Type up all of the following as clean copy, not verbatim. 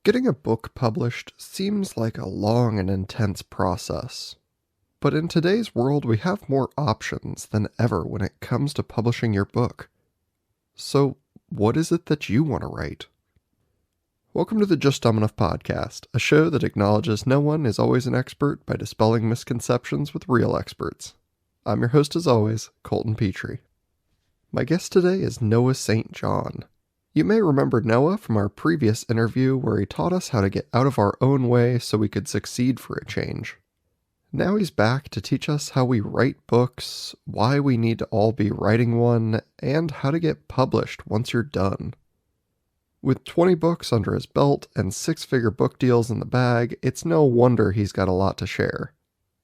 Getting a book published seems like a long and intense process. But in today's world, we have more options than ever when it comes to publishing your book. So, what is it that you want to write? Welcome to the Just Dumb Enough podcast, a show that acknowledges no one is always an expert by dispelling misconceptions with real experts. I'm your host, as always, Colton Petrie. My guest today is Noah St. John. You may remember Noah from our previous interview where he taught us how to get out of our own way so we could succeed for a change. Now he's back to teach us how we write books, why we need to all be writing one, and how to get published once you're done. With 20 books under his belt and six-figure book deals in the bag, it's no wonder he's got a lot to share.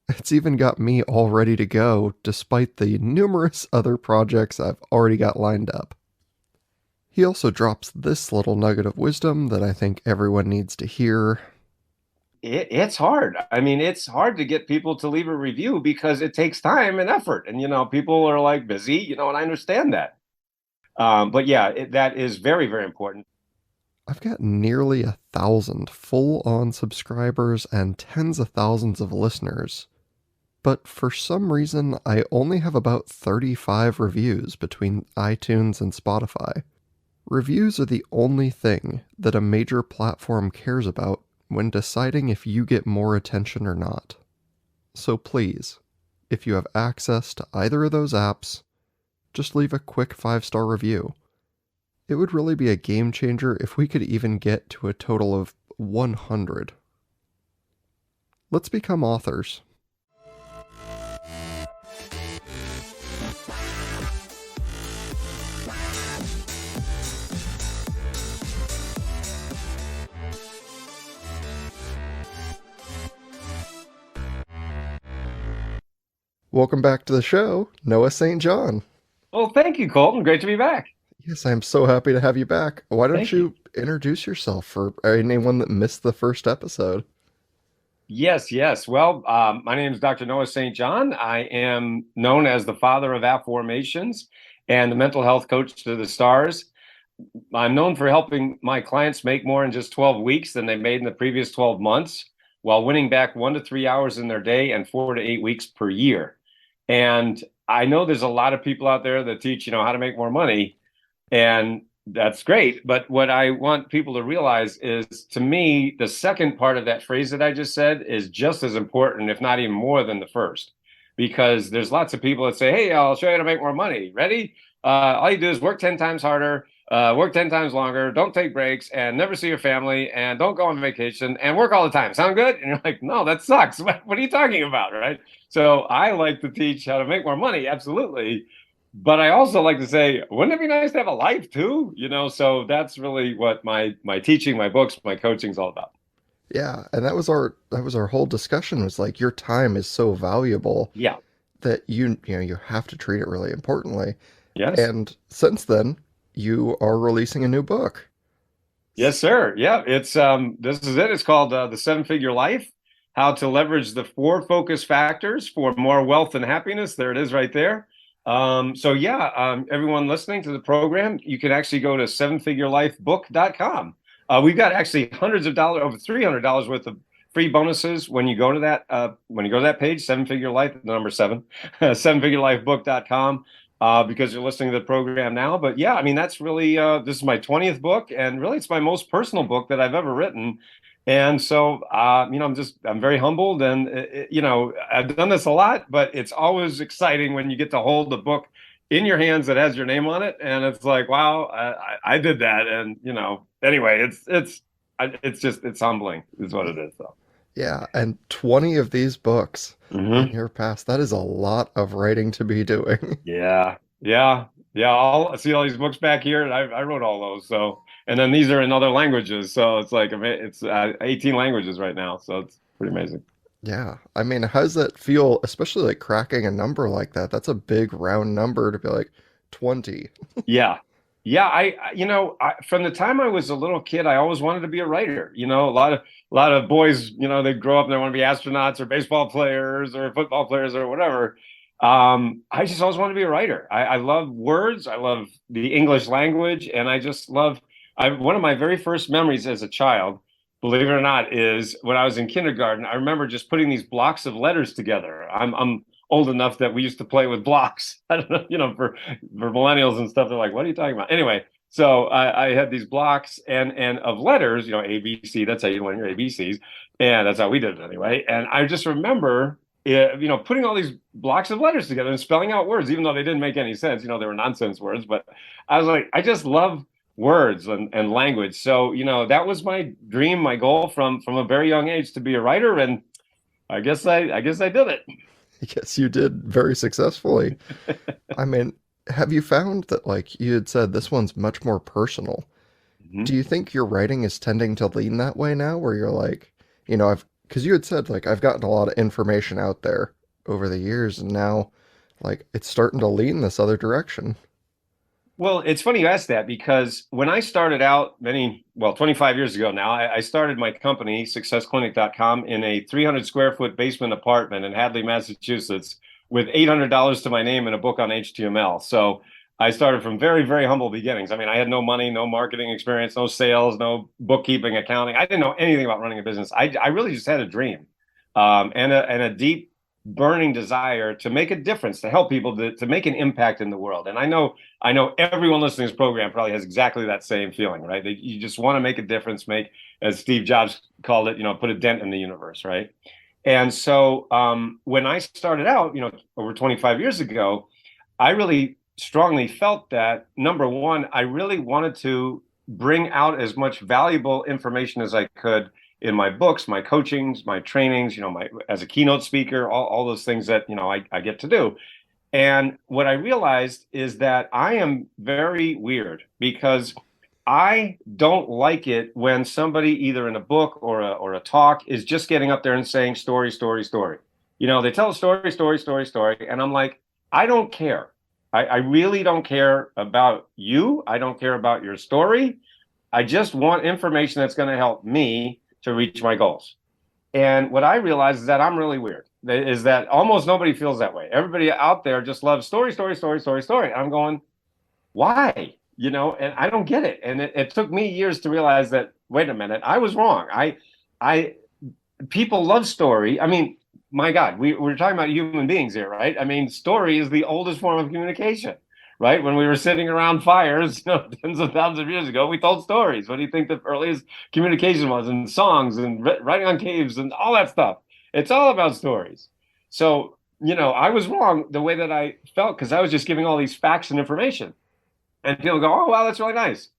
It's even got me all ready to go, despite the numerous other projects I've already got lined up. He also drops this little nugget of wisdom that I think everyone needs to hear. It's hard. I mean, it's hard to get people to leave a review because it takes time and effort. And, people are like busy, and I understand that. But yeah, that is very, very important. I've got nearly 1,000 full-on subscribers and tens of thousands of listeners. But for some reason, I only have about 35 reviews between iTunes and Spotify. Reviews are the only thing that a major platform cares about when deciding if you get more attention or not. So please, if you have access to either of those apps, just leave a quick 5-star review. It would really be a game changer if we could even get to a total of 100. Let's become authors. Welcome back to the show, Noah St. John. Well, thank you, Colton. Great to be back. Yes, I'm so happy to have you back. Why don't Thank you. you introduce yourself for anyone that missed the first episode? Yes, yes. Well, my name is Dr. Noah St. John. I am known as the father of affirmations and the mental health coach to the stars. I'm known for helping my clients make more in just 12 weeks than they made in the previous 12 months while winning back 1 to 3 hours in their day and 4 to 8 weeks per year. And I know there's a lot of people out there that teach, how to make more money, and that's great. But what I want people to realize is, to me, the second part of that phrase that I just said is just as important, if not even more than the first, because there's lots of people that say, hey, I'll show you how to make more money. Ready? All you do is work 10 times harder, work 10 times longer, don't take breaks, and never see your family, and don't go on vacation, and work all the time. Sound good? And you're like, no, that sucks. What are you talking about, right? So I like to teach how to make more money, absolutely. But I also like to say, wouldn't it be nice to have a life too? So that's really what my teaching, my books, my coaching is all about. Yeah, and that was our whole discussion was like your time is so valuable Yeah. that you have to treat it really importantly. Yes. And since then, you are releasing a new book. Yes, sir. Yeah. It's this is it. It's called The Seven Figure Life: How to Leverage the Four Focus Factors for More Wealth and Happiness. There it is right there. So yeah, everyone listening to the program, you can actually go to sevenfigurelifebook.com. We've got actually hundreds of dollars, over $300 worth of free bonuses when you go to that page, Seven Figure Life, the number seven, sevenfigurelifebook.com, because you're listening to the program now. But yeah, I mean, that's really, this is my 20th book, and really it's my most personal book that I've ever written. And so, I'm very humbled, and I've done this a lot, but it's always exciting when you get to hold the book in your hands that has your name on it, and it's like, wow, I did that, and anyway, it's humbling, is what it is. So, Yeah, and 20 of these books in hmm your past, that is a lot of writing to be doing. yeah, yeah, yeah. I'll see all these books back here, and I wrote all those. So, and then these are in other languages, so it's like it's 18 languages right now, so it's pretty amazing. Yeah, I mean, how does that feel, especially like cracking a number like that? That's a big round number to be like 20. Yeah. Yeah, from the time I was a little kid, I always wanted to be a writer. A lot of boys, they grow up and they want to be astronauts or baseball players or football players or whatever. I just always wanted to be a writer. I love words. I love the English language, and I just love. One of my very first memories as a child. believe it or not, is when I was in kindergarten, I remember just putting these blocks of letters together. I'm old enough that we used to play with blocks. I don't know, for millennials and stuff, they're like, what are you talking about? Anyway, so I had these blocks and of letters, A, B, C, that's how you learn your ABCs. And that's how we did it anyway. And I just remember putting all these blocks of letters together and spelling out words, even though they didn't make any sense. They were nonsense words. But I was like, I just love words and language. So, that was my dream, my goal from a very young age to be a writer. And I guess I did it. Yes, you did very successfully. I mean, have you found that, like you had said, this one's much more personal? Do Mhm. you think your writing is tending to lean that way now, where you're like, because you had said, like, I've gotten a lot of information out there over the years, and now, like, it's starting to lean this other direction. Well, it's funny you asked that because when I started out 25 years ago now, I started my company, successclinic.com, in a 300 square foot basement apartment in Hadley, Massachusetts, with $800 to my name and a book on HTML. So I started from very, very humble beginnings. I mean, I had no money, no marketing experience, no sales, no bookkeeping, accounting. I didn't know anything about running a business. I really just had a dream, and a deep burning desire to make a difference, to help people, to make an impact in the world. And I know everyone listening to this program probably has exactly that same feeling, right? You just want to make a difference, make, as Steve Jobs called it, put a dent in the universe, right? And so when I started out, over 25 years ago, I really strongly felt that number one, I really wanted to bring out as much valuable information as I could in my books, my coachings, my trainings, my as a keynote speaker, all those things that I get to do. And what I realized is that I am very weird because I don't like it when somebody either in a book or a talk is just getting up there and saying story, story, story. They tell a story, story, story, story, and I'm like, I don't care. I really don't care about you. I don't care about your story. I just want information that's going to help me to reach my goals. And what I realize is that I'm really weird. Is that almost nobody feels that way. Everybody out there just loves story, story, story, story, story. I'm going, why? And I don't get it. And it took me years to realize that, wait a minute, I was wrong. I, people love story. I mean, my God, we're talking about human beings here, right? I mean, story is the oldest form of communication, right? When we were sitting around fires, tens of thousands of years ago, we told stories. What do you think the earliest communication was? And songs and writing on caves and all that stuff. It's all about stories. So, I was wrong the way that I felt because I was just giving all these facts and information. And people go, oh, wow, that's really nice.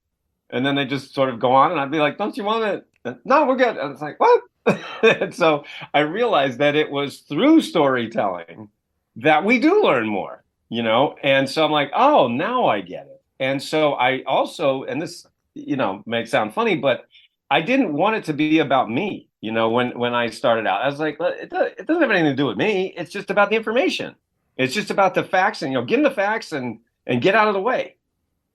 And then they just sort of go on, and I'd be like, don't you want it? No, we're good. And it's like, what? And so I realized that it was through storytelling that we do learn more. And so I'm like, oh, now I get it. And so I also, and this, may sound funny, but I didn't want it to be about me. When I started out, I was like, it doesn't have anything to do with me. It's just about the information. It's just about the facts, and give them the facts and get out of the way.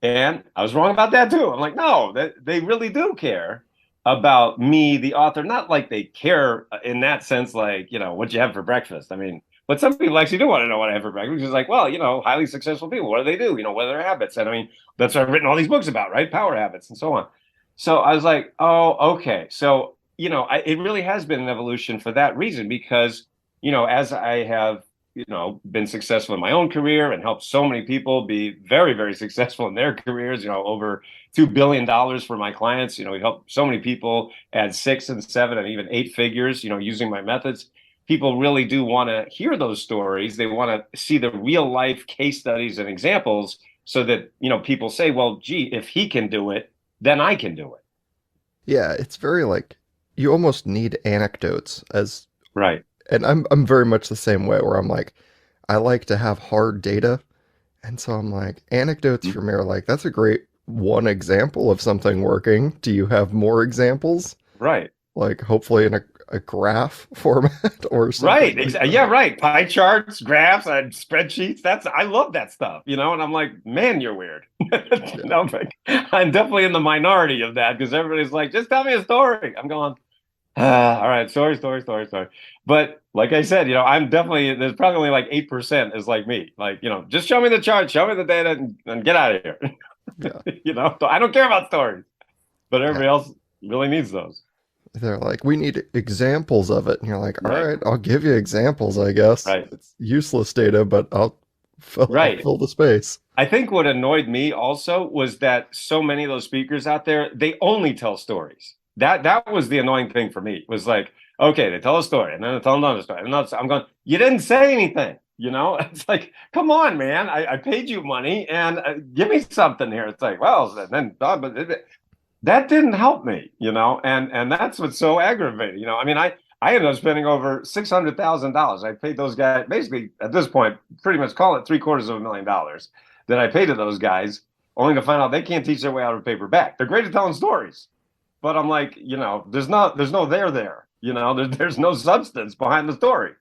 And I was wrong about that too. I'm like, no, they really do care about me, the author. Not like they care in that sense, like, what you have for breakfast. I mean, but some people actually do want to know what I have for breakfast. It's like, well, highly successful people, what do they do? What are their habits? And I mean, that's what I've written all these books about, right? Power habits and so on. So I was like, oh, okay. So, it really has been an evolution for that reason because, as I have been successful in my own career and helped so many people be very, very successful in their careers, over $2 billion for my clients. We help so many people add 6 and 7 and even 8 figures, using my methods. People really do want to hear those stories. They want to see the real life case studies and examples so that, people say, well, gee, if he can do it, then I can do it. Yeah, it's very like you almost need anecdotes as, Right. and I'm very much the same way where I'm like, I like to have hard data. And so I'm like, anecdotes for me are like, that's a great one example of something working. Do you have more examples? Right. Like, hopefully in a graph format or something Right. like Yeah, that. right. Pie charts, graphs, and spreadsheets. I love that stuff, and I'm like, man, you're weird. Yeah. No, but I'm definitely in the minority of that because everybody's like, just tell me a story. I'm going, all right, story, story, story, story. But like I said, I'm definitely, there's probably only like 8% is like me. Like, just show me the chart, show me the data, and get out of here. Yeah. So I don't care about stories, but Yeah. everybody else really needs those. They're like, we need examples of it. And you're like, all Right, right, I'll give you examples, I guess. right, It's useless data, but I'll right. fill the space. I think what annoyed me also was that so many of those speakers out there, they only tell stories. That was the annoying thing for me. Was like, okay, they tell a story and then they tell another story. And I'm going, you didn't say anything, you know? It's like, come on, man. I paid you money and give me something here. It's like, well, then but that didn't help me, you know, and that's what's so aggravating. You know, I mean, I ended up spending over $600,000. I paid those guys basically at this point, pretty much call it $750,000 that I paid to those guys, only to find out they can't teach their way out of paper back. They're great at telling stories, but I'm like, you know, there's no there. You know, there's no substance behind the story.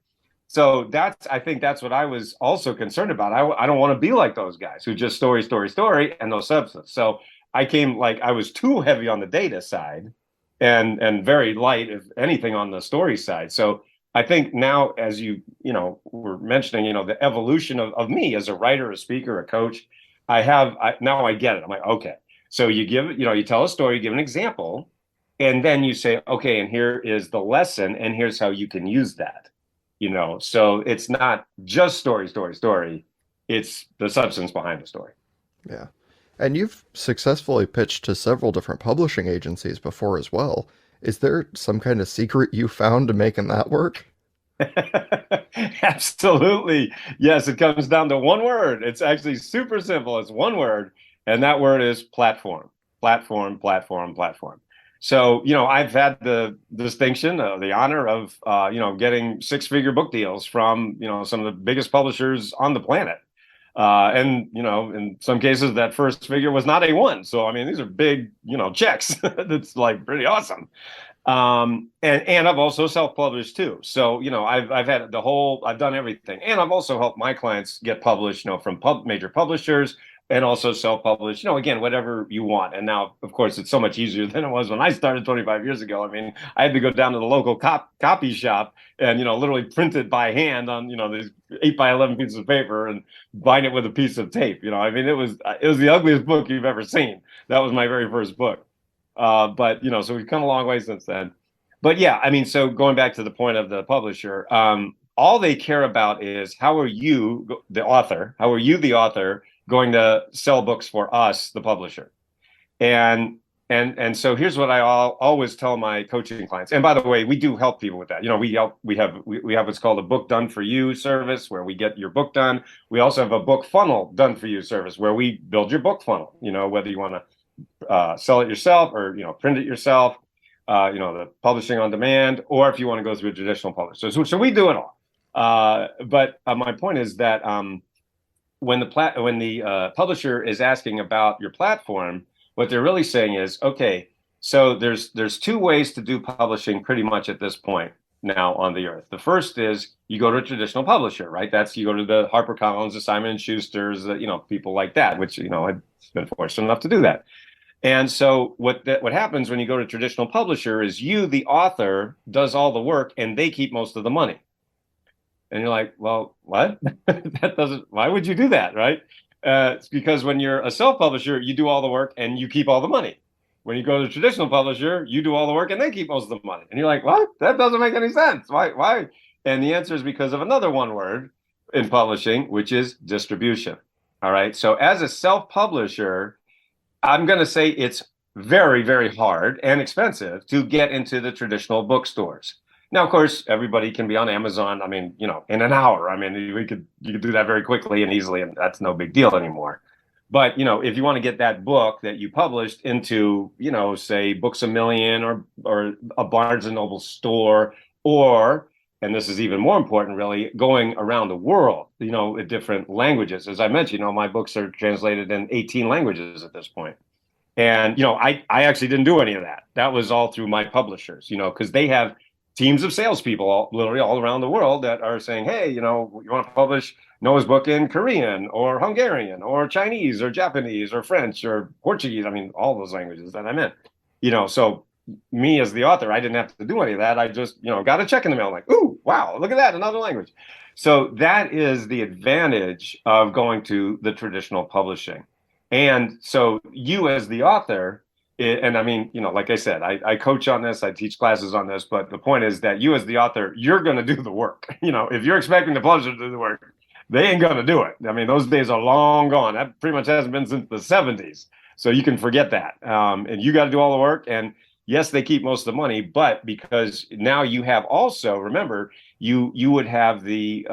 So I think that's what I was also concerned about. I don't want to be like those guys who just story, story, story, and no substance. So I came like I was too heavy on the data side and very light, if anything, on the story side. So I think now, as you know, were mentioning, you know, the evolution of me as a writer, a speaker, a coach, now I get it. I'm like, okay. So you tell a story, you give an example, and then you say, okay, and here is the lesson, and here's how you can use that. You know, so it's not just story, story, story. It's the substance behind the story. Yeah. And you've successfully pitched to several different publishing agencies before as well. Is there some kind of secret you found to making that work? Absolutely. Yes, it comes down to one word. It's actually super simple. It's one word, and that word is platform. Platform, platform, platform. So, you know, I've had the distinction, the honor of, getting six-figure book deals from, you know, some of the biggest publishers on the planet. And, you know, in some cases, that first figure was not A1. So, I mean, these are big, you know, checks. That's like pretty awesome. And I've also self-published too. So, you know, I've had I've done everything. And I've also helped my clients get published, you know, from major publishers and also self-published, you know, again, whatever you want. And now, of course, it's so much easier than it was when I started 25 years ago. I mean, I had to go down to the local copy shop and, you know, literally print it by hand on, you know, these 8 by 11 pieces of paper and bind it with a piece of tape. You know, I mean, it was the ugliest book you've ever seen. That was my very first book. But you know, so we've come a long way since then. But yeah, I mean, so going back to the point of the publisher, all they care about is how are you, the author, going to sell books for us, the publisher? And so here's what I always tell my coaching clients. And by the way, we do help people with that. You know, we have what's called a book done for you service where we get your book done. We also have a book funnel done for you service where we build your book funnel. You know, whether you want to sell it yourself or you know print it yourself, the publishing on demand, or if you want to go through a traditional publisher. So we do it all. But my point is that when the publisher is asking about your platform, what they're really saying is, okay, so there's two ways to do publishing pretty much at this point now on the earth. The first is you go to a traditional publisher, right? That's you go to the HarperCollins, the Simon and Schuster's, people like that, which I've been fortunate enough to do that. And so what happens when you go to a traditional publisher is you, the author, does all the work and they keep most of the money. And you're like, well, what? Why would you do that, right? It's because when you're a self-publisher, you do all the work and you keep all the money. When you go to a traditional publisher, you do all the work and they keep most of the money. And you're like, what? That doesn't make any sense. Why? And the answer is because of another one word in publishing, which is distribution. All right. So as a self-publisher, I'm going to say it's very, very hard and expensive to get into the traditional bookstores. Now, of course, everybody can be on Amazon. I mean, in an hour. I mean, you could do that very quickly and easily, and that's no big deal anymore. But if you want to get that book that you published into, say Books a Million or a Barnes and Noble store, or and this is even more important, really, going around the world, in different languages. As I mentioned, my books are translated in 18 languages at this point. And, I actually didn't do any of that. That was all through my publishers, because they have teams of salespeople literally all around the world that are saying, hey, you want to publish Noah's book in Korean or Hungarian or Chinese or Japanese or French or Portuguese. I mean, all those languages that I'm in, so me as the author, I didn't have to do any of that. I just, got a check in the mail like, ooh, wow, look at that, another language. So that is the advantage of going to the traditional publishing. And so you as the author, And I mean, like I said, I coach on this, I teach classes on this, but the point is that you as the author, you're going to do the work. If you're expecting the publisher to do the work, they ain't going to do it. I mean, those days are long gone. That pretty much hasn't been since the 70s. So you can forget that. And you got to do all the work. And yes, they keep most of the money, but because now you have also, remember, you would have the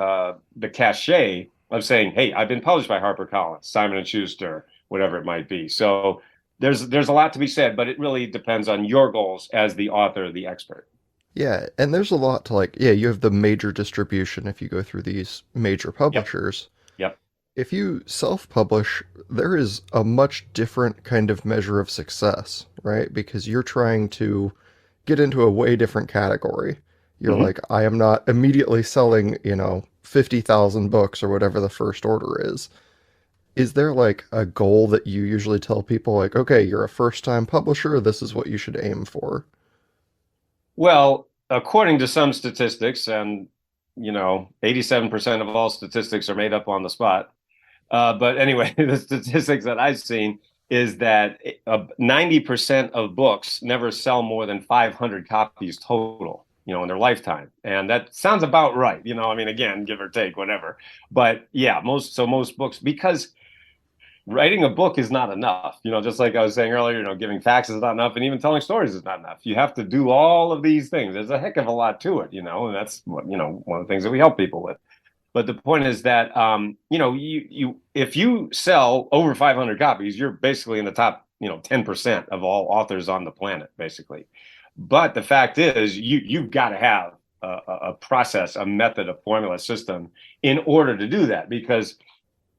cachet of saying, hey, I've been published by HarperCollins, Simon and Schuster, whatever it might be. So there's a lot to be said, but it really depends on your goals as the author, the expert. Yeah, and there's a lot to like, yeah, you have the major distribution if you go through these major Yep. publishers. Yep. If you self-publish, there is a much different kind of measure of success, right? Because you're trying to get into a way different category. You're Mm-hmm. like, I am not immediately selling, 50,000 books or whatever the first order is. Is there like a goal that you usually tell people, like, okay, you're a first-time publisher, this is what you should aim for? Well, according to some statistics, and 87% of all statistics are made up on the spot. But anyway, the statistics that I've seen is that 90% of books never sell more than 500 copies total, in their lifetime. And that sounds about right. I mean, again, give or take, whatever. But yeah, most books, because writing a book is not enough. Just like I was saying earlier, giving facts is not enough, and even telling stories is not enough. You have to do all of these things. There's a heck of a lot to it, and that's what, one of the things that we help people with. But the point is that you if you sell over 500 copies, you're basically in the top 10% of all authors on the planet, basically. But the fact is, you've got to have a process, a method, a formula, system in order to do that. Because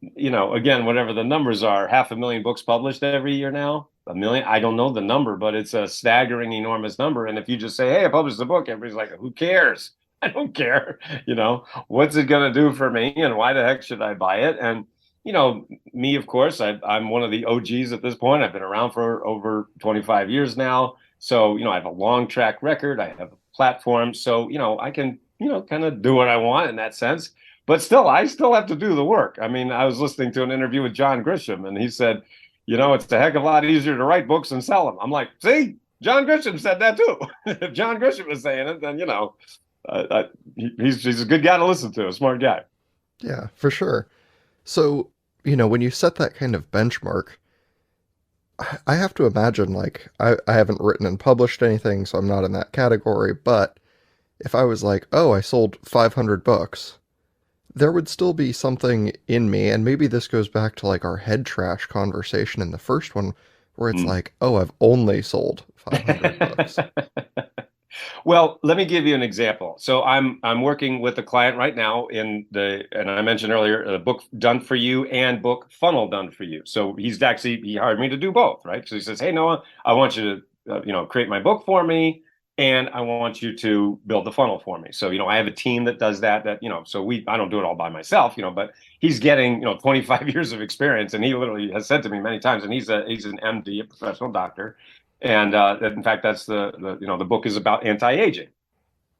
again, whatever the numbers are, 500,000 books published every year now. A million, I don't know the number, but it's a staggering, enormous number. And if you just say, "Hey, I published a book," everybody's like, "Who cares?" I don't care. What's it going to do for me, and why the heck should I buy it? And me, of course, I'm one of the OGs at this point. I've been around for over 25 years now, so I have a long track record. I have a platform, so I can kind of do what I want in that sense. But still, I still have to do the work. I mean, I was listening to an interview with John Grisham, and he said, it's a heck of a lot easier to write books and sell them. I'm like, see, John Grisham said that too. If John Grisham is saying it, then he's a good guy to listen to, a smart guy. Yeah, for sure. So, when you set that kind of benchmark, I have to imagine, like, I haven't written and published anything, so I'm not in that category, but if I was like, oh, I sold 500 books, there would still be something in me, and maybe this goes back to like our head trash conversation in the first one, where it's Mm. like, oh, I've only sold 500 books. Well, let me give you an example. So I'm working with a client right now and I mentioned earlier, a book done for you and book funnel done for you. So he hired me to do both, right? So he says, "Hey Noah, I want you to create my book for me, and I want you to build the funnel for me." So I have a team that does that. So I don't do it all by myself, but he's getting 25 years of experience, and he literally has said to me many times, and he's an MD, a professional doctor. And in fact, that's the book is about anti-aging.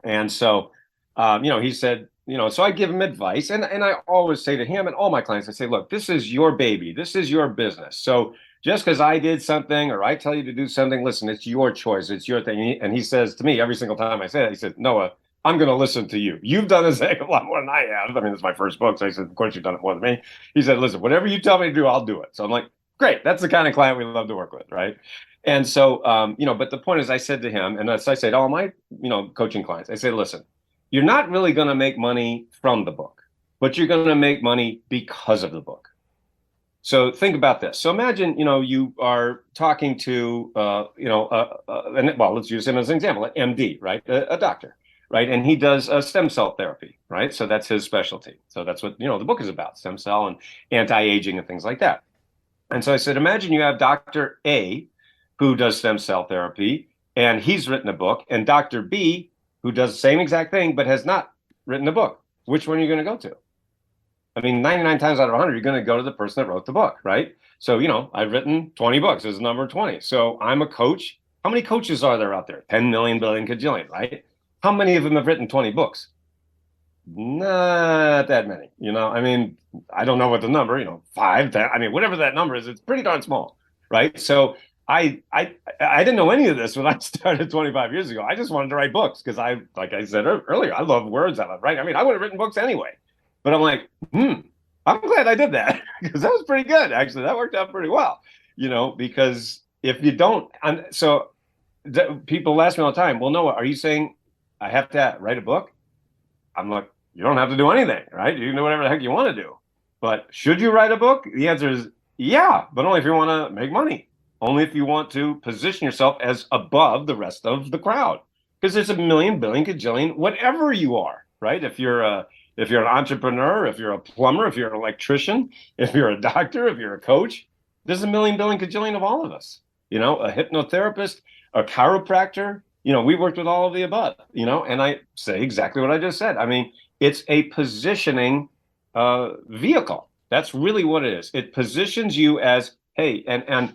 And so, he said, so I give him advice, and I always say to him and all my clients, I say, look, this is your baby, this is your business. So just because I did something or I tell you to do something, listen, it's your choice, it's your thing. And he says to me every single time I say that, he said, Noah, I'm going to listen to you. You've done this a heck of a lot more than I have. I mean, it's my first book, so I said, of course you've done it more than me. He said, listen, whatever you tell me to do, I'll do it. So I'm like, great, that's the kind of client we love to work with, right? And so, but the point is, I said to him, and as I say to all my, coaching clients, I say, listen, you're not really going to make money from the book, but you're going to make money because of the book. So think about this. So imagine, you are talking to, well, let's use him as an example, an MD, right? A doctor, right? And he does stem cell therapy, right? So that's his specialty. So that's what, the book is about, stem cell and anti-aging and things like that. And so I said, imagine you have Dr. A who does stem cell therapy, and he's written a book, and Dr. B who does the same exact thing but has not written a book. Which one are you going to go to? I mean, 99 times out of 100, you're going to go to the person that wrote the book, right? So, I've written 20 books as number 20. So I'm a coach. How many coaches are there out there? 10 million, billion, cajillion, right? How many of them have written 20 books? Not that many, I mean, I don't know what the number, 5, 10, I mean, whatever that number is, it's pretty darn small, right? So I didn't know any of this when I started 25 years ago. I just wanted to write books because like I said earlier, I love words. I love writing. I mean, I would have written books anyway, but I'm like, I'm glad I did that because that was pretty good. Actually, that worked out pretty well, because if you don't, people ask me all the time, well, Noah, are you saying I have to write a book? I'm like, you don't have to do anything, right? You can do whatever the heck you want to do. But should you write a book? The answer is yeah, but only if you want to make money. Only if you want to position yourself as above the rest of the crowd. Because there's a million, billion, cajillion, whatever you are, right? If you're an entrepreneur, if you're a plumber, if you're an electrician, if you're a doctor, if you're a coach, there's a million, billion, cajillion of all of us. A hypnotherapist, a chiropractor, we worked with all of the above, and I say exactly what I just said. I mean, it's a positioning vehicle. That's really what it is. It positions you as, hey, and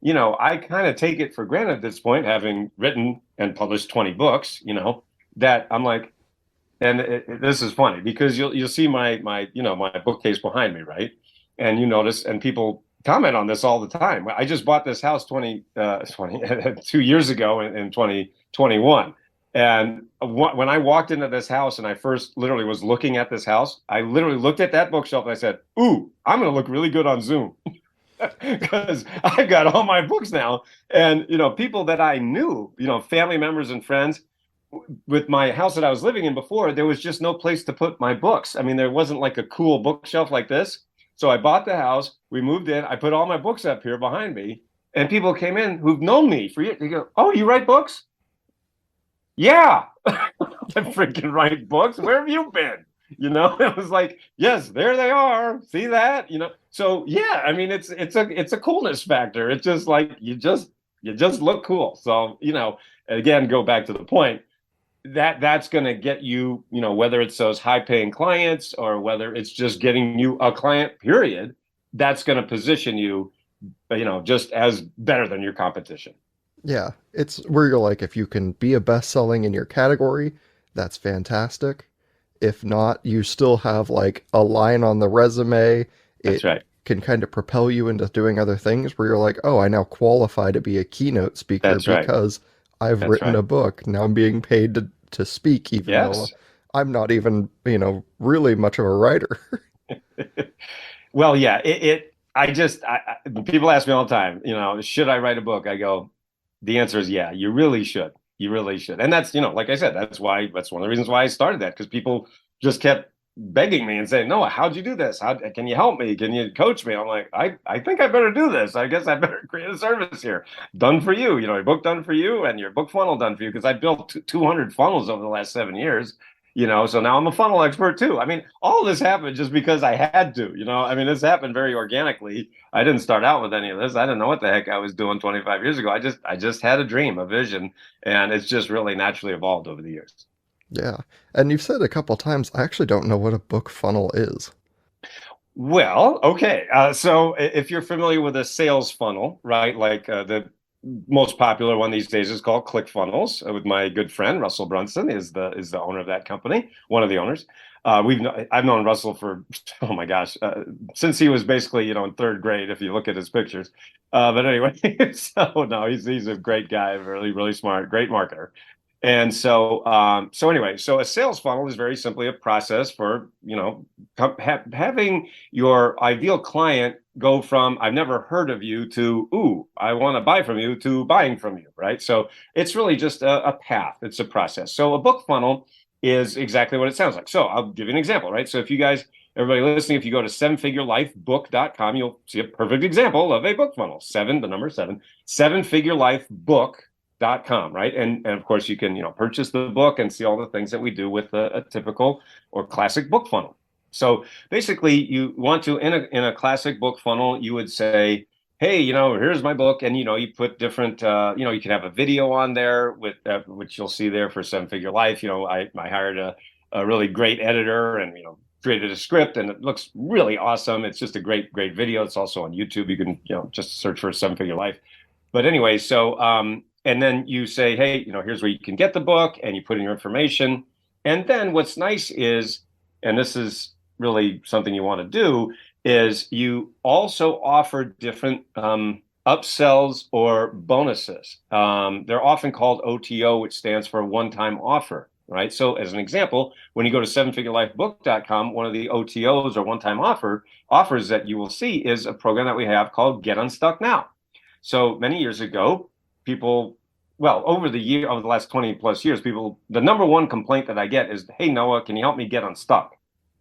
I kind of take it for granted at this point, having written and published 20 books, that I'm like, and this is funny because you'll see my bookcase behind me, right? And you notice, and people comment on this all the time. I just bought this house 2 years ago in 2021. And when I walked into this house and I first literally was looking at this house, I literally looked at that bookshelf and I said, "Ooh, I'm going to look really good on Zoom." Because I've got all my books now. And, people that I knew, family members and friends, with my house that I was living in before, there was just no place to put my books. I mean, there wasn't like a cool bookshelf like this. So I bought the house, we moved in, I put all my books up here behind me, and people came in who've known me for years. They go, "Oh, you write books?" "Yeah." "I freaking write books. Where have you been?" It was like, yes, there they are. See that? So yeah, I mean, it's a coolness factor. It's just like you just look cool. So, again, go back to the point that's going to get you, whether it's those high paying clients or whether it's just getting you a client, period, that's going to position you, just as better than your competition. Yeah, it's where you're like, if you can be a best-selling in your category, that's fantastic. If not, you still have like a line on the resume. That's It right. can kind of propel you into doing other things where you're like, oh, I now qualify to be a keynote speaker That's right. because I've That's written right. a book. Now I'm being paid to speak, even though Yes. I'm not even, really much of a writer. Well, yeah, people ask me all the time, should I write a book? I go, the answer is yeah, you really should. You really should. And that's, like I said, that's one of the reasons why I started that, because people just kept begging me and saying, "Noah, how'd you do this? How can you help me? Can you coach me?" I'm like, I think I better do this. I guess I better create a service here. Done for you, your book done for you and your book funnel done for you. Because I built 200 funnels over the last 7 years. So now I'm a funnel expert too. I mean, all this happened just because I had to, I mean, this happened very organically. I didn't start out with any of this. I didn't know what the heck I was doing 25 years ago. I just had a dream, a vision, and it's just really naturally evolved over the years. Yeah. And you've said a couple times, I actually don't know what a book funnel is. Well, okay. So if you're familiar with a sales funnel, right, like the most popular one these days is called ClickFunnels. With my good friend Russell Brunson is the owner of that company, one of the owners. I've known Russell for oh my gosh, since he was basically in third grade. If you look at his pictures, but anyway, so no, he's a great guy, really really smart, great marketer. And so anyway, so a sales funnel is very simply a process for having your ideal client go from "I've never heard of you" to "Ooh, I want to buy from you" to buying from you, right? So it's really just a path. It's a process. So a book funnel is exactly what it sounds like. So I'll give you an example, right? So if you guys, everybody listening, if you go to sevenfigurelifebook.com, you'll see a perfect example of a book funnel. Seven, the number seven, sevenfigurelifebook.com, right? And of course you can purchase the book and see all the things that we do with a typical or classic book funnel. So basically, you want to in a classic book funnel, you would say, "Hey, here's my book," and you put different, you can have a video on there with which you'll see there for Seven Figure Life. I hired a really great editor and created a script, and it looks really awesome. It's just a great great video. It's also on YouTube. You can just search for Seven Figure Life. But anyway, so and then you say, "Hey, here's where you can get the book," and you put in your information. And then what's nice is, and this is really something you want to do, is you also offer different upsells or bonuses. They're often called OTO, which stands for one-time offer, right? So as an example, when you go to sevenfigurelifebook.com, one of the OTOs or one-time offers that you will see is a program that we have called Get Unstuck Now. So many years ago, people, well, over the last 20 plus years, the number one complaint that I get is, hey, Noah, can you help me get unstuck?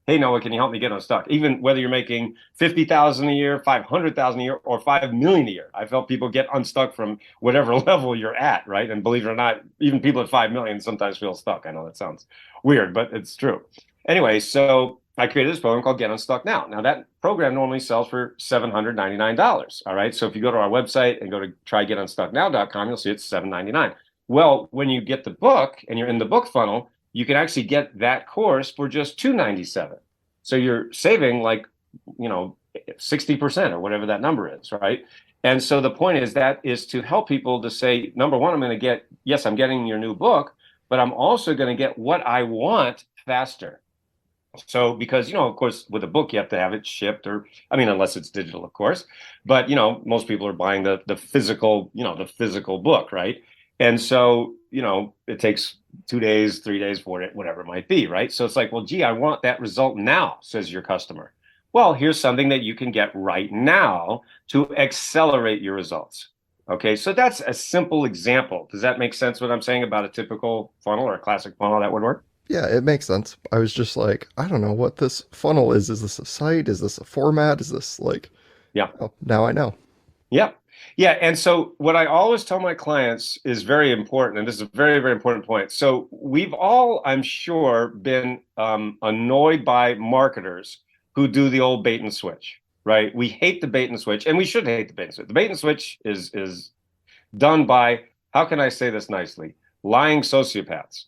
Hey, Noah, can you help me get unstuck? Even whether you're making 50,000 a year, 500,000 a year, or 5 million a year, I've helped people get unstuck from whatever level you're at, right? And believe it or not, even people at 5 million sometimes feel stuck. I know that sounds weird, but it's true. Anyway, so I created this program called Get Unstuck Now. Now that program normally sells for $799. All right. So if you go to our website and go to trygetunstucknow.com, you'll see it's $799. Well, when you get the book and you're in the book funnel, you can actually get that course for just $297. So you're saving like, 60% or whatever that number is, right? And so the point is to help people to say, number one, I'm getting your new book, but I'm also going to get what I want faster. So because, of course, with a book, you have to have it shipped unless it's digital, of course. But, most people are buying the physical book, right? And so, it takes 2 days, 3 days for it, whatever it might be, right? So it's like, well, gee, I want that result now, says your customer. Well, here's something that you can get right now to accelerate your results. Okay, so that's a simple example. Does that make sense what I'm saying about a typical funnel or a classic funnel that would work? Yeah, it makes sense. I was just like, I don't know what this funnel is. Is this a site? Is this a format? Is this like, Yeah. oh, now I know. Yeah. Yeah. And so what I always tell my clients is very important. And this is a very, very important point. So we've all, I'm sure, been annoyed by marketers who do the old bait and switch, right? We hate the bait and switch, and we should hate the bait and switch. The bait and switch is done by, how can I say this nicely? Lying sociopaths.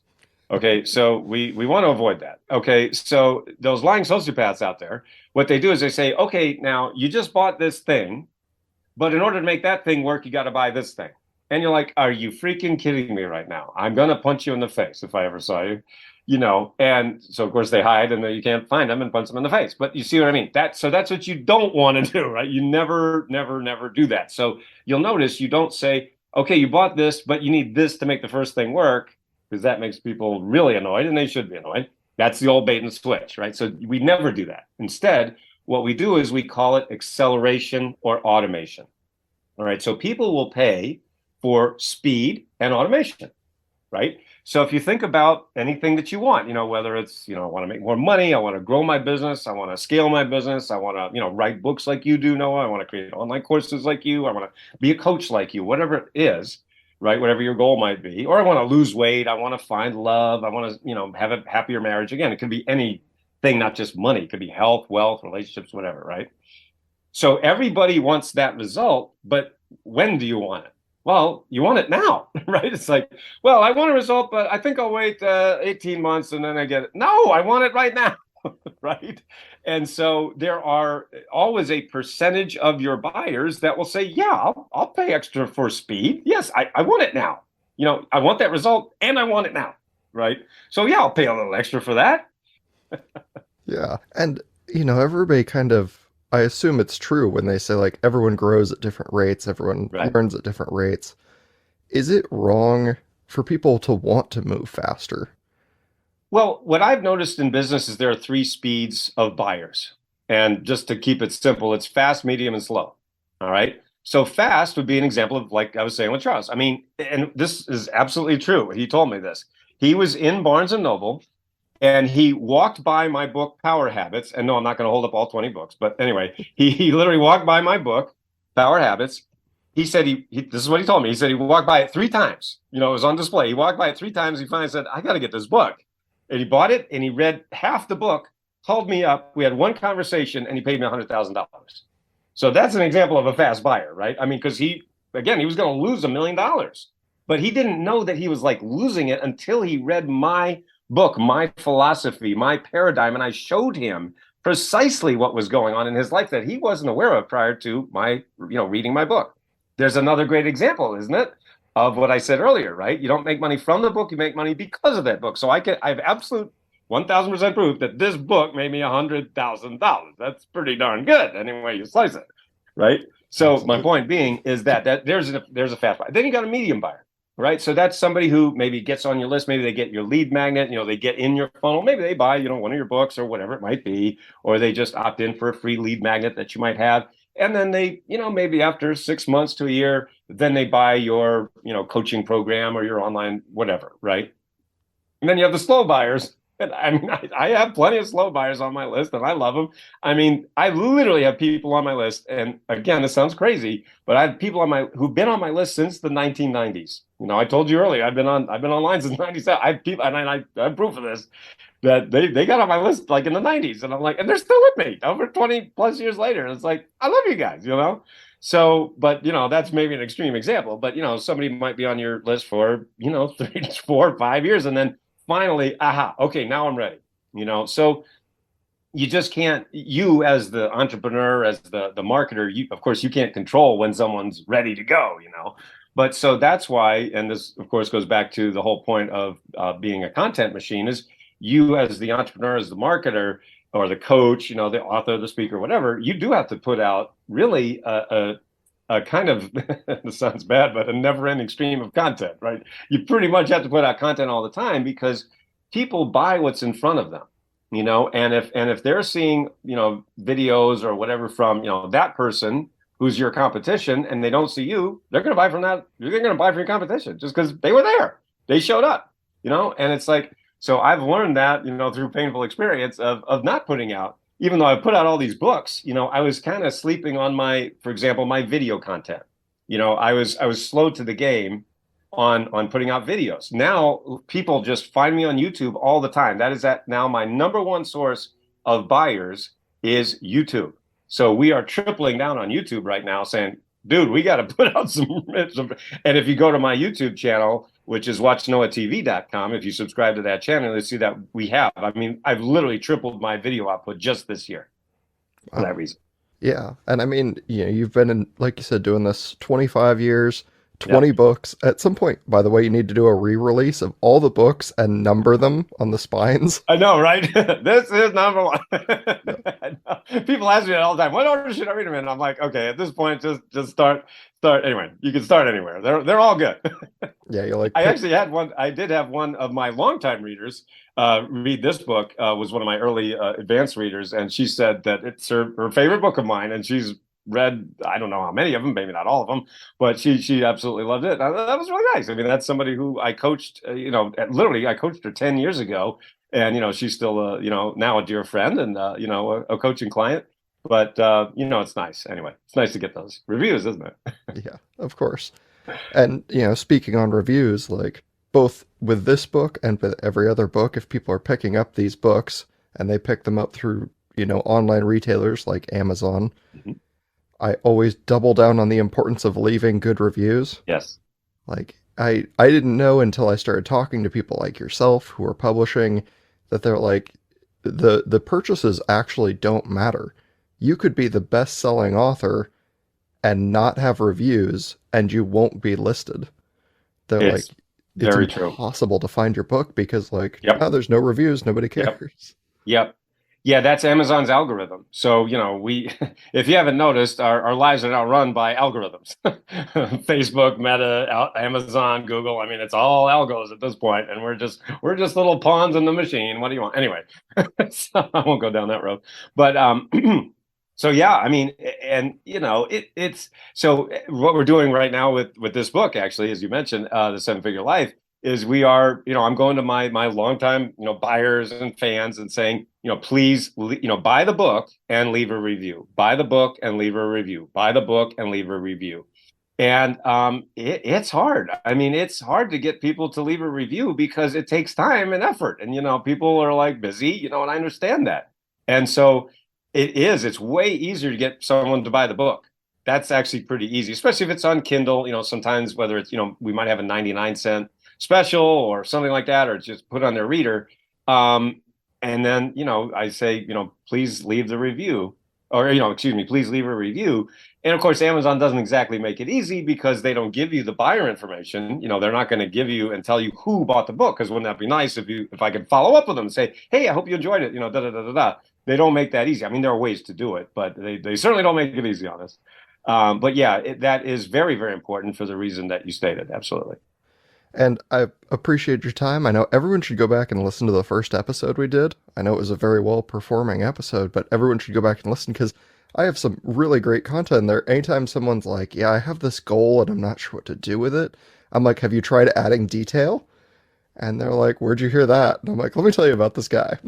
Okay, so we want to avoid that. Okay, so those lying sociopaths out there, what they do is they say, okay, now you just bought this thing, but in order to make that thing work, you got to buy this thing. And you're like, are you freaking kidding me right now? I'm going to punch you in the face if I ever saw you, And so, of course, they hide and then you can't find them and punch them in the face. But you see what I mean? So that's what you don't want to do, right? You never, never, never do that. So you'll notice you don't say, okay, you bought this, but you need this to make the first thing work, because that makes people really annoyed and they should be annoyed. That's the old bait and switch, right? So we never do that. Instead, what we do is we call it acceleration or automation. All right. So people will pay for speed and automation, right? So if you think about anything that you want, whether it's, I want to make more money, I want to grow my business, I want to scale my business, I want to, write books like you do, Noah, I want to create online courses like you, I want to be a coach like you, whatever it is, right? Whatever your goal might be, or I want to lose weight, I want to find love, I want to, have a happier marriage. Again, it could be anything, not just money. It could be health, wealth, relationships, whatever, right? So everybody wants that result, but when do you want it? Well, you want it now, right? It's like, well, I want a result, but I think I'll wait 18 months and then I get it. No, I want it right now, right? And so there are always a percentage of your buyers that will say, yeah, I'll pay extra for speed. Yes, I want it now. I want that result and I want it now, right? So yeah, I'll pay a little extra for that. Yeah. And, everybody kind of, I assume it's true when they say like everyone grows at different rates, everyone Right. learns at different rates. Is it wrong for people to want to move faster? Well, what I've noticed in business is there are three speeds of buyers. And just to keep it simple, it's fast, medium, and slow. All right. So fast would be an example of, like I was saying with Charles. I mean, and this is absolutely true. He told me this. He was in Barnes and Noble and he walked by my book, Power Habits. And no, I'm not going to hold up all 20 books. But anyway, he literally walked by my book, Power Habits. He said this is what he told me. He said he walked by it 3 times. It was on display. He walked by it 3 times. He finally said, I got to get this book. And he bought it and he read half the book, called me up. We had one conversation and he paid me $100,000. So that's an example of a fast buyer, right? I mean, because he was going to lose $1 million, but he didn't know that he was like losing it until he read my book, my philosophy, my paradigm. And I showed him precisely what was going on in his life that he wasn't aware of prior to my, reading my book. There's another great example, isn't it? Of what I said earlier, right? You don't make money from the book, you make money because of that book. So I have absolute 1000% proof that this book made me $100,000. That's pretty darn good, any way you slice it, right? So my Absolutely. point being is that there's a fast buyer. Then you got a medium buyer, right? So that's somebody who maybe gets on your list. Maybe they get your lead magnet. They get in your funnel. Maybe they buy one of your books or whatever it might be, or they just opt in for a free lead magnet that you might have. And then they, maybe after 6 months to a year, then they buy your, coaching program or your online whatever, right? And then you have the slow buyers. And I mean, I have plenty of slow buyers on my list, and I love them. I mean, I literally have people on my list, and again, this sounds crazy, but I have people who've been on my list since the 1990s. I told you earlier, I've been online since '97. I have people, and I have proof of this that they got on my list like in the '90s, and I'm like, and they're still with me over 20 plus years later. And it's like, I love you guys. So, but that's maybe an extreme example, but somebody might be on your list for 3, 4, 5 years, and then finally, aha, okay, now I'm ready. So you just can't. You as the entrepreneur, as the marketer, of course you can't control when someone's ready to go. But so that's why, and this of course goes back to the whole point of being a content machine is you as the entrepreneur, as the marketer, or the coach, the author, the speaker, whatever, you do have to put out really a kind of this sounds bad, but a never-ending stream of content, right? You pretty much have to put out content all the time because people buy what's in front of them, and if they're seeing, videos or whatever from, that person who's your competition and they don't see you, they're going to buy from that. They're going to buy from your competition just because they were there. They showed up, and it's like, so I've learned that, through painful experience of not putting out, even though I put out all these books, I was kind of sleeping on for example, my video content. I was slow to the game on putting out videos. Now people just find me on YouTube all the time. That is now my number one source of buyers is YouTube. So we are tripling down on YouTube right now, saying, dude, we got to put out some. And if you go to my YouTube channel, which is watchnoahtv.com, if you subscribe to that channel, you'll see that we have. I mean, I've literally tripled my video output just this year for Wow. that reason. Yeah. And I mean, you've been in, like you said, doing this 25 years, Yep. 20 books. At some point, by the way, you need to do a re-release of all the books and number them on the spines. I know, right? This is number one. Yeah. I know. People ask me that all the time. What order should I read them in? I'm like, okay, at this point, just start anywhere. You can start anywhere. They're all good. Yeah, you like I pick. actually had one. I did have one of my longtime readers read this book. Was one of my early advanced readers, and she said that it's her favorite book of mine, and she's read I don't know how many of them, maybe not all of them, but she absolutely loved it. That was really nice. I mean, that's somebody who I coached. Literally, I coached her 10 years ago, and she's still now a dear friend and a coaching client. But it's nice anyway. It's nice to get those reviews, isn't it? Yeah, of course. And, speaking on reviews, like both with this book and with every other book, if people are picking up these books and they pick them up through, online retailers like Amazon, Mhm. I always double down on the importance of leaving good reviews. Yes. Like I didn't know until I started talking to people like yourself who are publishing that they're like the purchases actually don't matter. You could be the best-selling author and not have reviews and you won't be listed. They're like It's it's very true. impossible to find your book because like Yep. oh, there's no reviews, nobody Yep. cares. Yep. Yeah, that's Amazon's algorithm. So, if you haven't noticed, our lives are now run by algorithms. Facebook, Meta, Amazon, Google. I mean, it's all algos at this point, and we're just little pawns in the machine. What do you want? Anyway, so I won't go down that road. But so yeah, I mean, and it's so what we're doing right now with this book, actually, as you mentioned, the Seven Figure Life is we are, I'm going to my longtime, buyers and fans and saying, please, buy the book and leave a review. Buy the book and leave a review. Buy the book and leave a review. And it's hard. I mean, it's hard to get people to leave a review because it takes time and effort. And people are like busy, and I understand that. And so it's way easier to get someone to buy the book. That's actually pretty easy, especially if it's on Kindle. Sometimes whether it's, we might have a 99-cent special or something like that, or just put on their reader. And then, I say, please leave the review or, excuse me, please leave a review. And of course, Amazon doesn't exactly make it easy because they don't give you the buyer information. They're not going to give you and tell you who bought the book. Because wouldn't that be nice if I could follow up with them and say, hey, I hope you enjoyed it, da da da da da. They don't make that easy. I mean, there are ways to do it, but they certainly don't make it easy on us. But yeah, that is very, very important for the reason that you stated. Absolutely. And I appreciate your time. I know everyone should go back and listen to the first episode we did. I know it was a very well performing episode, but everyone should go back and listen because I have some really great content there. Anytime someone's like, yeah, I have this goal and I'm not sure what to do with it, I'm like, have you tried adding detail? And they're like, where'd you hear that? And I'm like, let me tell you about this guy.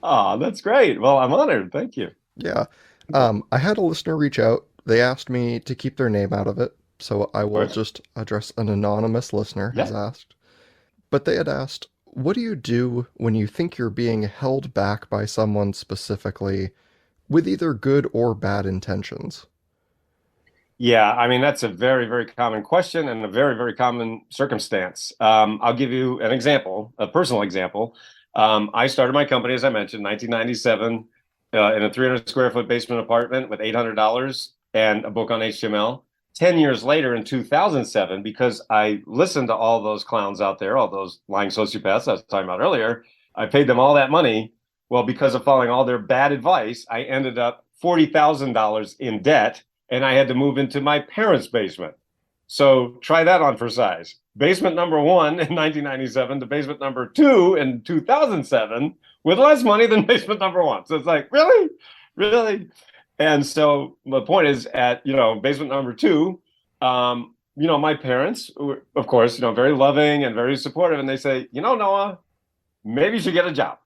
Oh, that's great. Well, I'm honored. Thank you. Yeah. I had a listener reach out. They asked me to keep their name out of it, so I Of will course. just address an anonymous listener has Yeah. asked. But they had asked, what do you do when you think you're being held back by someone specifically with either good or bad intentions? Yeah, I mean, that's a very, very common question and a very, very common circumstance. I'll give you an example, a personal example. I started my company, as I mentioned, 1997, in a 300 square foot basement apartment with $800 and a book on HTML. 10 years later, in 2007, because I listened to all those clowns out there, all those lying sociopaths I was talking about earlier, I paid them all that money. Well, because of following all their bad advice, I ended up $40,000 in debt and I had to move into my parents' basement. So try that on for size. Basement number one in 1997 to basement number two in 2007 with less money than basement number one. So it's like, really? Really? And so the point is at, basement number two, my parents were, of course, very loving and very supportive. And they say, Noah, maybe you should get a job.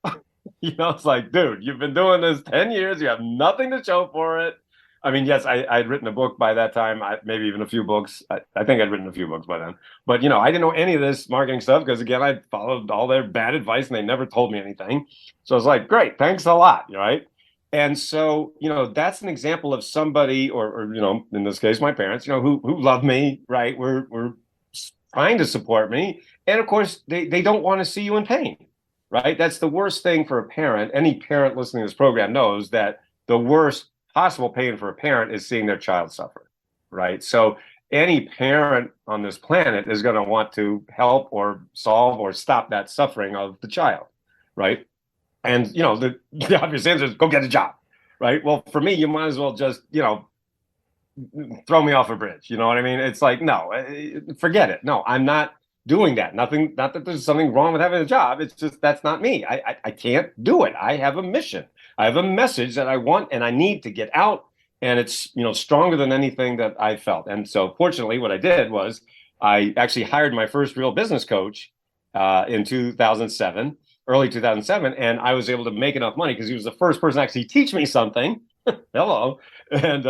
It's like, dude, you've been doing this 10 years. You have nothing to show for it. I mean, yes, I'd written a book by that time, maybe even a few books. I think I'd written a few books by then. But, I didn't know any of this marketing stuff because, again, I followed all their bad advice and they never told me anything. So I was like, great, thanks a lot, right? And so, that's an example of somebody, or in this case, my parents, who love me, right? We're trying to support me. And of course, they don't want to see you in pain, right? That's the worst thing for a parent. Any parent listening to this program knows that the worst possible pain for a parent is seeing their child suffer, right? So any parent on this planet is going to want to help or solve or stop that suffering of the child, right? And the obvious answer is go get a job, right? Well, for me, you might as well just throw me off a bridge. You know what I mean? It's like, no, forget it. No, I'm not doing that. Nothing, not that there's something wrong with having a job. It's just that's not me. I can't do it. I have a mission. I have a message that I want and I need to get out. And it's, stronger than anything that I felt. And so fortunately, what I did was I actually hired my first real business coach in 2007, early 2007. And I was able to make enough money because he was the first person to actually teach me something. Hello. And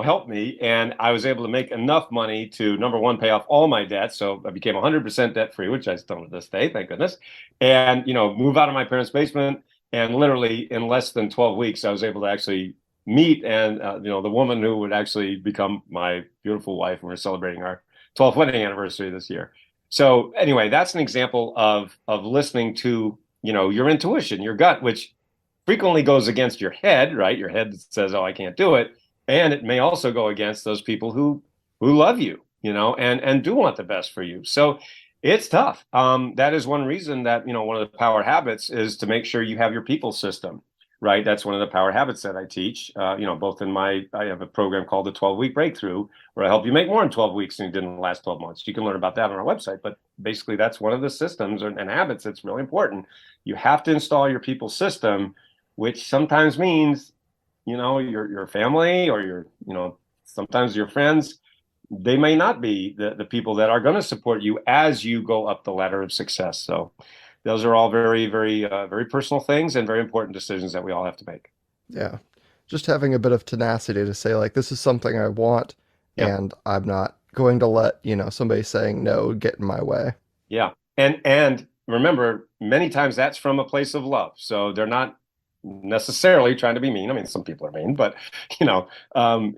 helped me. And I was able to make enough money to, number one, pay off all my debts. So I became 100% debt free, which I still to this day, thank goodness. And, move out of my parents' basement. And literally in less than 12 weeks, I was able to actually meet and, the woman who would actually become my beautiful wife. And we're celebrating our 12th wedding anniversary this year. So anyway, that's an example of listening to, your intuition, your gut, which frequently goes against your head, right? Your head says, "Oh, I can't do it," and it may also go against those people who love you, and do want the best for you. So it's tough. That is one reason that one of the power habits is to make sure you have your people system, right? That's one of the power habits that I teach. Both in I have a program called the 12-week Breakthrough, where I help you make more in 12 weeks than you did in the last 12 months. You can learn about that on our website, but basically that's one of the systems and habits that's really important. You have to install your people system, which sometimes means, your family or sometimes your friends, they may not be the people that are going to support you as you go up the ladder of success. So those are all very, very, very personal things and very important decisions that we all have to make. Yeah. Just having a bit of tenacity to say, like, this is something I want, Yeah. and I'm not going to let, somebody saying no get in my way. Yeah. And remember, many times that's from a place of love. So they're not necessarily trying to be mean. I mean, some people are mean, but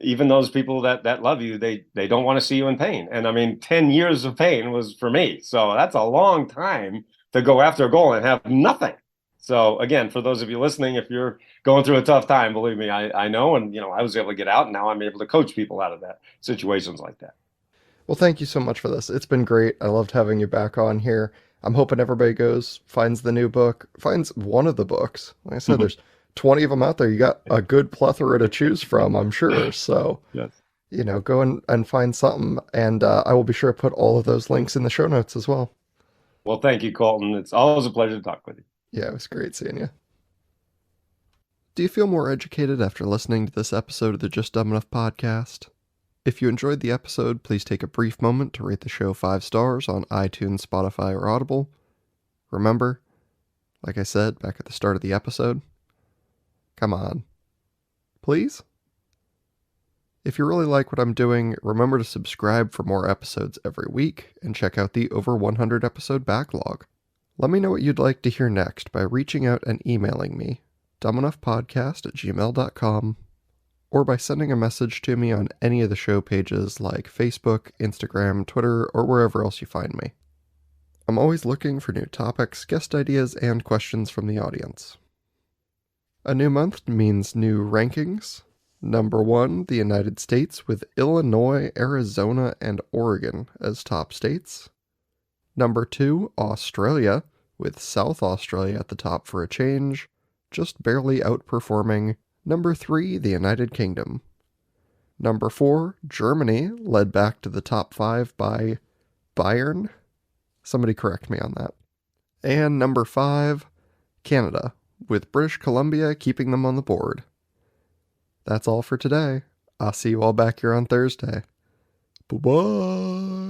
even those people that love you, they don't want to see you in pain. And I mean, 10 years of pain was for me. So that's a long time to go after a goal and have nothing. So again, for those of you listening, if you're going through a tough time, believe me, I know, and I was able to get out, and now I'm able to coach people out of that situations like that. Well, thank you so much for this. It's been great. I loved having you back on here. I'm hoping everybody goes, finds the new book, finds one of the books. Like I said, there's 20 of them out there. You got a good plethora to choose from, I'm sure. So, Yes. go and find something. And I will be sure to put all of those links in the show notes as well. Well, thank you, Colton. It's always a pleasure to talk with you. Yeah, it was great seeing you. Do you feel more educated after listening to this episode of the Just Dumb Enough podcast? If you enjoyed the episode, please take a brief moment to rate the show 5 stars on iTunes, Spotify, or Audible. Remember, like I said back at the start of the episode, come on. Please? If you really like what I'm doing, remember to subscribe for more episodes every week and check out the over 100 episode backlog. Let me know what you'd like to hear next by reaching out and emailing me, dumbenoughpodcast@gmail.com, or by sending a message to me on any of the show pages like Facebook, Instagram, Twitter, or wherever else you find me. I'm always looking for new topics, guest ideas, and questions from the audience. A new month means new rankings. Number 1, the United States, with Illinois, Arizona, and Oregon as top states. Number 2, Australia, with South Australia at the top for a change, just barely outperforming. Number 3, the United Kingdom. Number 4, Germany, led back to the top 5 by Bayern. Somebody correct me on that. And number 5, Canada, with British Columbia keeping them on the board. That's all for today. I'll see you all back here on Thursday. Bye-bye.